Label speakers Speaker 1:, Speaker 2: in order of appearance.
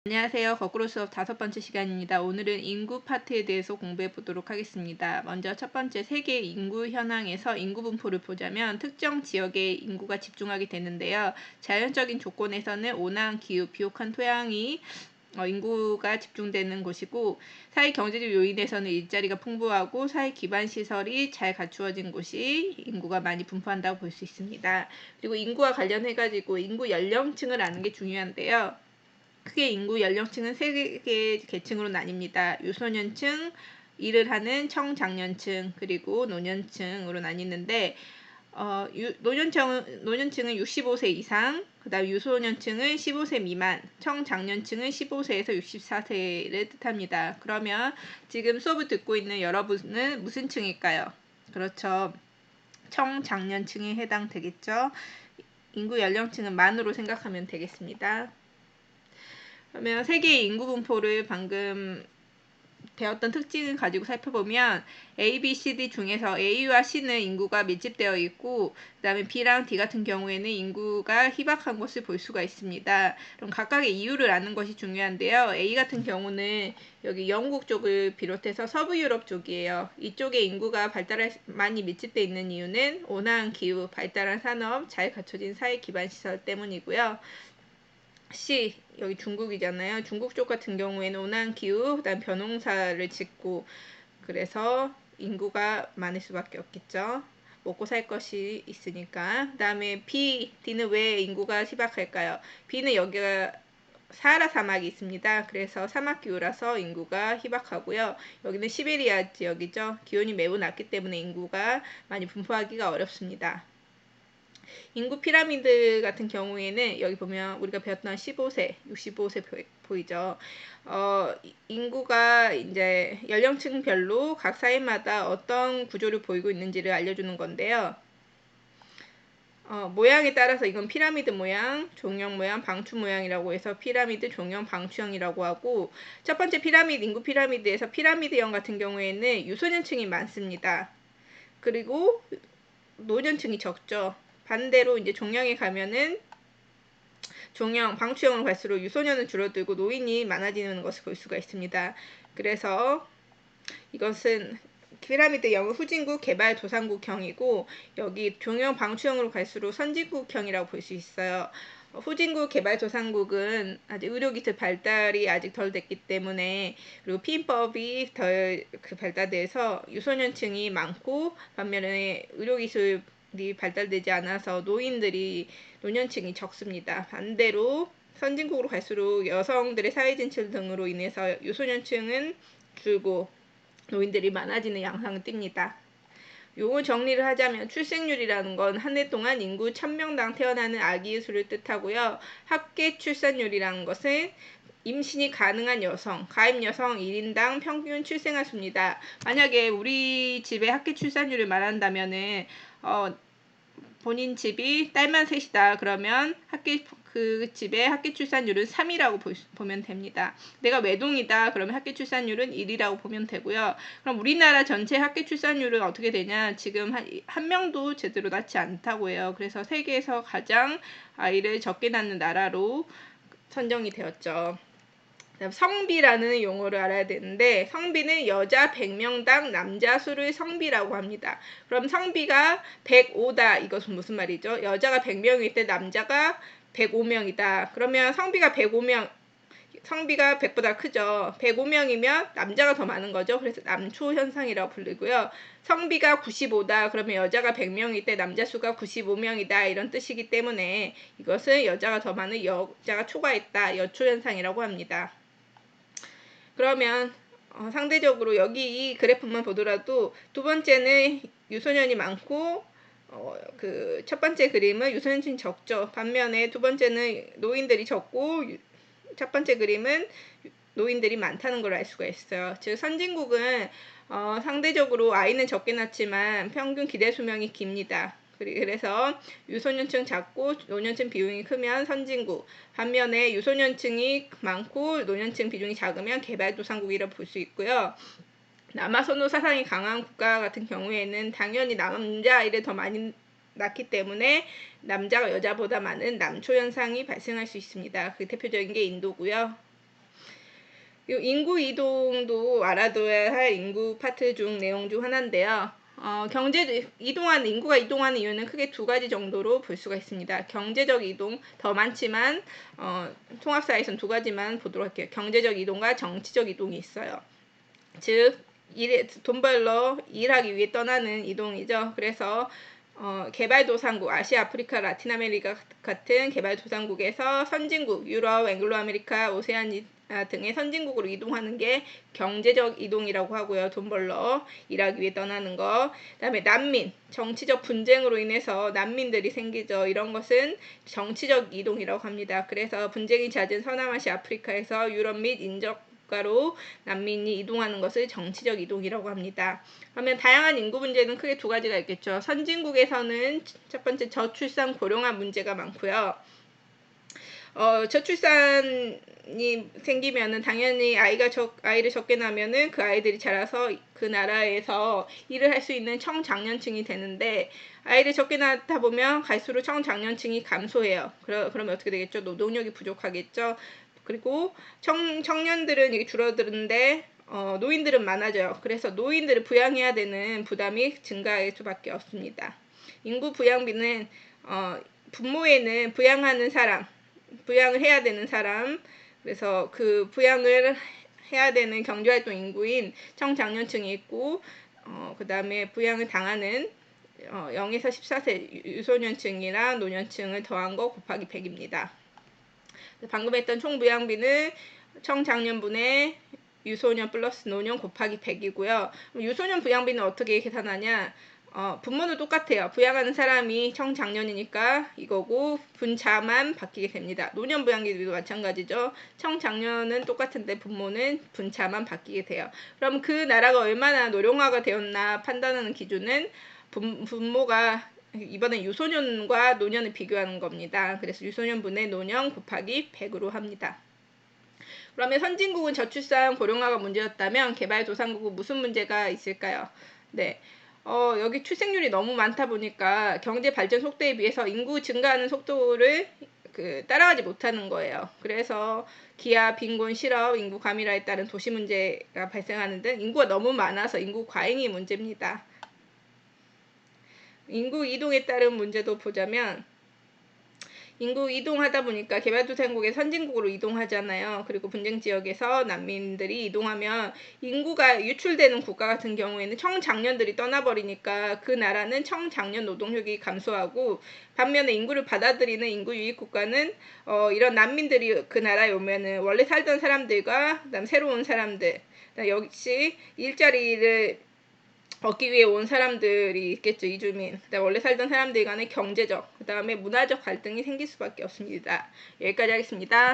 Speaker 1: 안녕하세요. 거꾸로 수업 5번째 시간입니다. 오늘은 인구 파트에 대해서 공부해 보도록 하겠습니다. 먼저 첫 번째 세계 인구 현황에서 인구 분포를 보자면 특정 지역에 인구가 집중하게 되는데요. 자연적인 조건에서는 온화한 기후, 비옥한 토양이 인구가 집중되는 곳이고, 사회 경제적 요인에서는 일자리가 풍부하고 사회 기반 시설이 잘 갖추어진 곳이 인구가 많이 분포한다고 볼 수 있습니다. 그리고 인구와 관련해가지고 인구 연령층을 아는 게 중요한데요. 크게 인구 연령층은 3개의 계층으로 나뉩니다. 유소년층, 일을 하는 청장년층, 그리고 노년층으로 나뉘는데 노년층은 65세 이상, 그 다음 유소년층은 15세 미만, 청장년층은 15세에서 64세를 뜻합니다. 그러면 지금 수업을 듣고 있는 여러분은 무슨 층일까요? 그렇죠. 청장년층에 해당되겠죠. 인구 연령층은 만으로 생각하면 되겠습니다. 그러면 세계의 인구 분포를 방금 배웠던 특징을 가지고 살펴보면 A, B, C, D 중에서 A와 C는 인구가 밀집되어 있고 그 다음에 B랑 D 같은 경우에는 인구가 희박한 것을 볼 수가 있습니다. 그럼 각각의 이유를 아는 것이 중요한데요. A 같은 경우는 여기 영국 쪽을 비롯해서 서부 유럽 쪽이에요. 이쪽에 인구가 많이 밀집되어 있는 이유는 온화한 기후, 발달한 산업, 잘 갖춰진 사회 기반 시설 때문이고요. C, 여기 중국이잖아요. 중국 쪽 같은 경우에는 온화한 기후, 그다음 벼농사를 짓고 그래서 인구가 많을 수밖에 없겠죠. 먹고 살 것이 있으니까. 그다음에 B, D는 왜 인구가 희박할까요? B는 여기가 사하라 사막이 있습니다. 그래서 사막 기후라서 인구가 희박하고요. 여기는 시베리아 지역이죠. 기온이 매우 낮기 때문에 인구가 많이 분포하기가 어렵습니다. 인구 피라미드 같은 경우에는 여기 보면 우리가 배웠던 15세, 65세 보이죠. 인구가 이제 연령층별로 각 사회마다 어떤 구조를 보이고 있는지를 알려주는 건데요. 모양에 따라서 이건 피라미드 모양, 종형 모양, 방추 모양이라고 해서 피라미드, 종형, 방추형이라고 하고, 첫 번째 피라미드, 인구 피라미드에서 피라미드형 같은 경우에는 유소년층이 많습니다. 그리고 노년층이 적죠. 반대로 이제 종형에 가면은 종형, 방추형으로 갈수록 유소년은 줄어들고 노인이 많아지는 것을 볼 수가 있습니다. 그래서 이것은 피라미드형은 후진국 개발도상국형이고 여기 종형, 방추형으로 갈수록 선진국형이라고 볼 수 있어요. 후진국 개발도상국은 아직 의료기술 발달이 아직 덜 됐기 때문에 그리고 피임법이 덜 발달돼서 유소년층이 많고 반면에 의료기술이 발달되지 않아서 노년층이 적습니다. 반대로 선진국으로 갈수록 여성들의 사회진출 등으로 인해서 유소년층은 줄고 노인들이 많아지는 양상을 띱니다. 요거 정리를 하자면 출생률이라는 건 한 해 동안 인구 1000명당 태어나는 아기의 수를 뜻하고요. 합계 출산율이라는 것은 임신이 가능한 여성, 가임 여성 1인당 평균 출생아 수입니다. 만약에 우리 집의 합계 출산율을 말한다면은 본인 집이 딸만 셋이다. 그러면 그 집의 합계 출산율은 3이라고 보면 됩니다. 내가 외동이다. 그러면 합계 출산율은 1이라고 보면 되고요. 그럼 우리나라 전체 합계 출산율은 어떻게 되냐? 지금 한 명도 제대로 낳지 않다고 해요. 그래서 세계에서 가장 아이를 적게 낳는 나라로 선정이 되었죠. 성비라는 용어를 알아야 되는데 성비는 여자 100명당 남자 수를 성비라고 합니다. 그럼 성비가 105다. 이것은 무슨 말이죠? 여자가 100명일 때 남자가 105명이다. 그러면 성비가 100보다 크죠. 105명이면 남자가 더 많은 거죠. 그래서 남초 현상이라고 불리고요. 성비가 95다. 그러면 여자가 100명일 때 남자 수가 95명이다. 이런 뜻이기 때문에 이것은 여자가 더 많은 여자가 초과했다. 여초 현상이라고 합니다. 그러면 상대적으로 여기 이 그래프만 보더라도 두 번째는 유소년이 많고 그 첫 번째 그림은 유소년층이 적죠. 반면에 두 번째는 노인들이 적고 첫 번째 그림은 노인들이 많다는 걸 알 수가 있어요. 즉 선진국은 상대적으로 아이는 적게 낳지만 평균 기대 수명이 깁니다. 그래서 유소년층 작고 노년층 비중이 크면 선진국, 반면에 유소년층이 많고 노년층 비중이 작으면 개발도상국이라 볼 수 있고요. 남아선호 사상이 강한 국가 같은 경우에는 당연히 남자아이를 더 많이 낳기 때문에 남자가 여자보다 많은 남초 현상이 발생할 수 있습니다. 그 대표적인 게 인도고요. 인구 이동도 알아둬야 할 인구 파트 중 내용 중 하나인데요. 인구가 이동하는 이유는 크게 두 가지 정도로 볼 수가 있습니다. 경제적 이동 더 많지만 통합사에선 두 가지만 보도록 할게요. 경제적 이동과 정치적 이동이 있어요. 즉 돈 벌러 일하기 위해 떠나는 이동이죠. 그래서 개발도상국, 아시아, 아프리카, 라틴 아메리카 같은 개발도상국에서 선진국, 유럽, 앵글로 아메리카, 오세아니아 등의 선진국으로 이동하는 게 경제적 이동이라고 하고요. 돈 벌러 일하기 위해 떠나는 거. 그다음에 난민, 정치적 분쟁으로 인해서 난민들이 생기죠. 이런 것은 정치적 이동이라고 합니다. 그래서 분쟁이 잦은 서남아시아, 아프리카에서 유럽 및 인접 국가로 난민이 이동하는 것을 정치적 이동이라고 합니다. 그러면 다양한 인구 문제는 크게 두 가지가 있겠죠. 선진국에서는 첫 번째 저출산 고령화 문제가 많고요. 저출산이 생기면은 당연히 아이를 적게 낳으면은 그 아이들이 자라서 그 나라에서 일을 할 수 있는 청장년층이 되는데, 아이를 적게 낳다 보면 갈수록 청장년층이 감소해요. 그러면 어떻게 되겠죠? 노동력이 부족하겠죠. 그리고 청년들은 이게 줄어드는데 노인들은 많아져요. 그래서 노인들을 부양해야 되는 부담이 증가할 수밖에 없습니다. 인구 부양비는 부모에는 부양을 해야 되는 사람, 그래서 그 부양을 해야 되는 경제활동 인구인 청장년층이 있고, 그 다음에 부양을 당하는 0에서 14세 유소년층이랑 노년층을 더한 거 곱하기 100입니다. 방금 했던 총 부양비는 청장년분의 유소년 플러스 노년 곱하기 100이고요. 유소년 부양비는 어떻게 계산하냐? 분모는 똑같아요. 부양하는 사람이 청장년이니까 이거고 분자만 바뀌게 됩니다. 노년 부양비도 마찬가지죠. 청장년은 똑같은데 분모는 분자만 바뀌게 돼요. 그럼 그 나라가 얼마나 노령화가 되었나 판단하는 기준은 분모가 이번엔 유소년과 노년을 비교하는 겁니다. 그래서 유소년분의 노년 곱하기 100으로 합니다. 그러면 선진국은 저출산 고령화가 문제였다면 개발도상국은 무슨 문제가 있을까요? 네. 여기 출생률이 너무 많다 보니까 경제 발전 속도에 비해서 인구 증가하는 속도를 따라가지 못하는 거예요. 그래서 기아, 빈곤, 실업, 인구 과밀화에 따른 도시 문제가 발생하는 등 인구가 너무 많아서 인구 과잉이 문제입니다. 인구 이동에 따른 문제도 보자면, 인구 이동하다 보니까 개발도상국의 선진국으로 이동하잖아요. 그리고 분쟁 지역에서 난민들이 이동하면 인구가 유출되는 국가 같은 경우에는 청장년들이 떠나버리니까 그 나라는 청장년 노동력이 감소하고, 반면에 인구를 받아들이는 인구 유입 국가는 이런 난민들이 그 나라에 오면은 원래 살던 사람들과 그다음 새로운 사람들, 역시 일자리를 얻기 위해 온 사람들이 있겠죠. 이주민. 그다음 원래 살던 사람들 간의 경제적, 그다음에 문화적 갈등이 생길 수밖에 없습니다. 여기까지 하겠습니다.